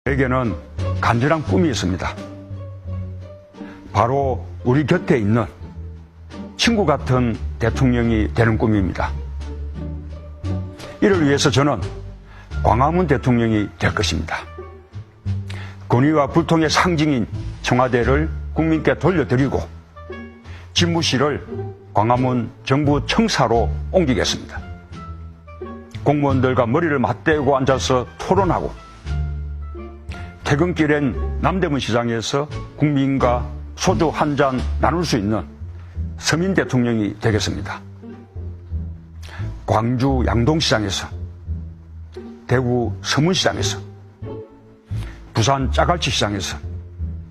저에게는 간절한 꿈이 있습니다. 바로 우리 곁에 있는 친구 같은 대통령이 되는 꿈입니다. 이를 위해서 저는 광화문 대통령이 될 것입니다. 권위와 불통의 상징인 청와대를 국민께 돌려드리고 집무실을 광화문 정부 청사로 옮기겠습니다. 공무원들과 머리를 맞대고 앉아서 토론하고 퇴근길엔 남대문 시장에서 국민과 소주 한 잔 나눌 수 있는 서민 대통령이 되겠습니다. 광주 양동시장에서, 대구 서문시장에서, 부산 짜갈치시장에서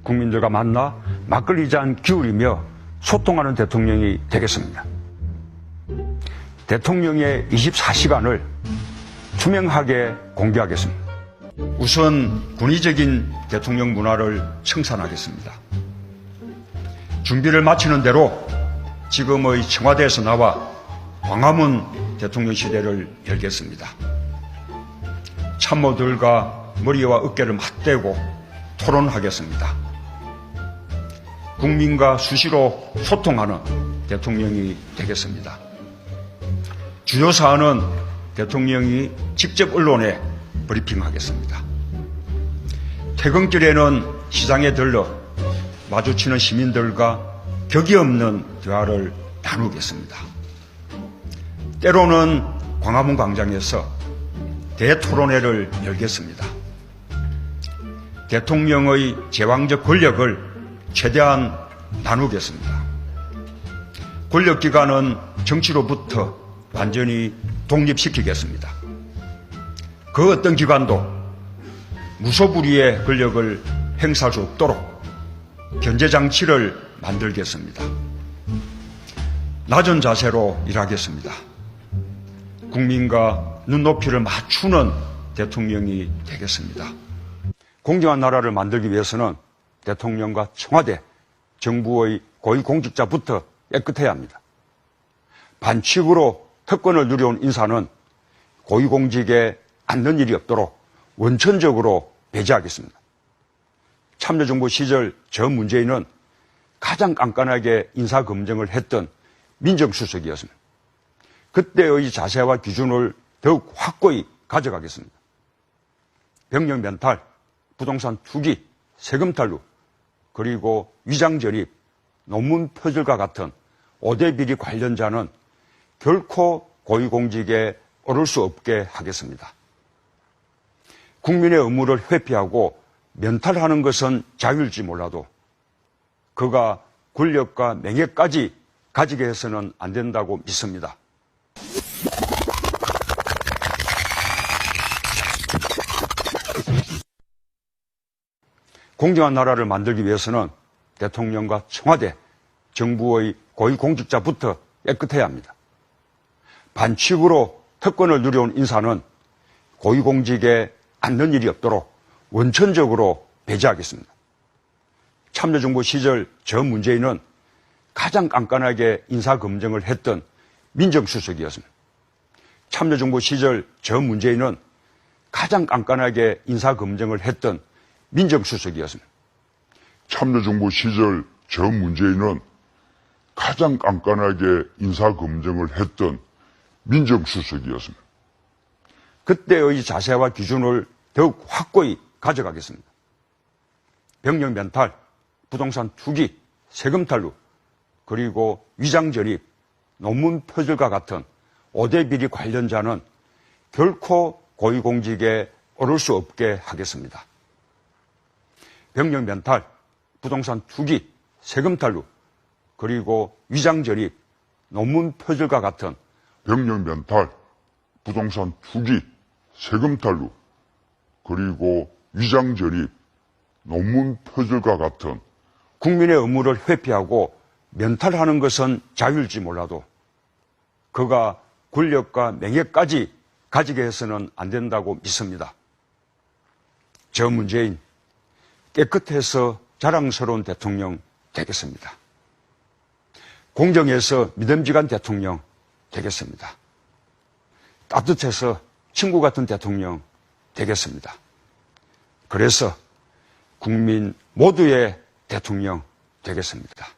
국민들과 만나 막걸리 잔 기울이며 소통하는 대통령이 되겠습니다. 대통령의 24시간을 투명하게 공개하겠습니다. 우선 군의적인 대통령 문화를 청산하겠습니다. 준비를 마치는 대로 지금의 청와대에서 나와 광화문 대통령실을 열겠습니다. 참모들과 머리와 어깨를 맞대고 토론하겠습니다. 국민과 수시로 소통하는 대통령이 되겠습니다. 주요 사안은 대통령이 직접 언론에 브리핑하겠습니다. 퇴근길에는 시장에 들러 마주치는 시민들과 격이 없는 대화를 나누겠습니다. 때로는 광화문 광장에서 대토론회를 열겠습니다. 대통령의 제왕적 권력을 최대한 나누겠습니다. 권력기관은 정치로부터 완전히 독립시키겠습니다. 그 어떤 기관도 무소불위의 권력을 행사할 수 없도록 견제장치를 만들겠습니다. 낮은 자세로 일하겠습니다. 국민과 눈높이를 맞추는 대통령이 되겠습니다. 공정한 나라를 만들기 위해서는 대통령과 청와대, 정부의 고위공직자부터 깨끗해야 합니다. 반칙으로 특권을 누려온 인사는 고위공직에 앉는 일이 없도록 원천적으로 배제하겠습니다. 참여정부 시절 저 문재인은 가장 깐깐하게 인사검증을 했던 민정수석이었습니다. 그때의 자세와 기준을 더욱 확고히 가져가겠습니다. 병력 멘탈, 부동산 투기, 세금 탈루, 그리고 위장 전입, 논문 표절과 같은 5대 비리 관련자는 결코 고위공직에 오를 수 없게 하겠습니다. 국민의 의무를 회피하고 면탈하는 것은 자유일지 몰라도 그가 권력과 명예까지 가지게 해서는 안 된다고 믿습니다. 공정한 나라를 만들기 위해서는 대통령과 청와대, 정부의 고위공직자부터 깨끗해야 합니다. 반칙으로 특권을 누려온 인사는 고위공직에 앉는 일이 없도록 원천적으로 배제하겠습니다. 참여정부 시절 저 문재인은 가장 깐깐하게 인사검증을 했던 민정수석이었습니다. 참여정부 시절 저 문재인은 가장 깐깐하게 인사검증을 했던 민정수석이었습니다. 참여정부 시절 저 문재인은 가장 깐깐하게 인사검증을 했던 민정수석이었습니다. 그때의 자세와 기준을 더욱 확고히 가져가겠습니다. 병력 멘탈, 부동산 투기, 세금 탈루, 그리고 위장 전입, 논문 표절과 같은 5대 비리 관련자는 결코 고위공직에 오를 수 없게 하겠습니다. 병력 멘탈, 부동산 투기, 세금 탈루, 그리고 위장 전입, 논문 표절과 같은 병력 멘탈, 부동산 투기, 세금 탈루, 그리고 위장 전입, 논문 표절과 같은 국민의 의무를 회피하고 면탈하는 것은 자유일지 몰라도 그가 권력과 명예까지 가지게 해서는 안 된다고 믿습니다. 저 문재인 깨끗해서 자랑스러운 대통령 되겠습니다. 공정해서 믿음직한 대통령 되겠습니다. 따뜻해서 친구 같은 대통령 되겠습니다. 그래서 국민 모두의 대통령 되겠습니다.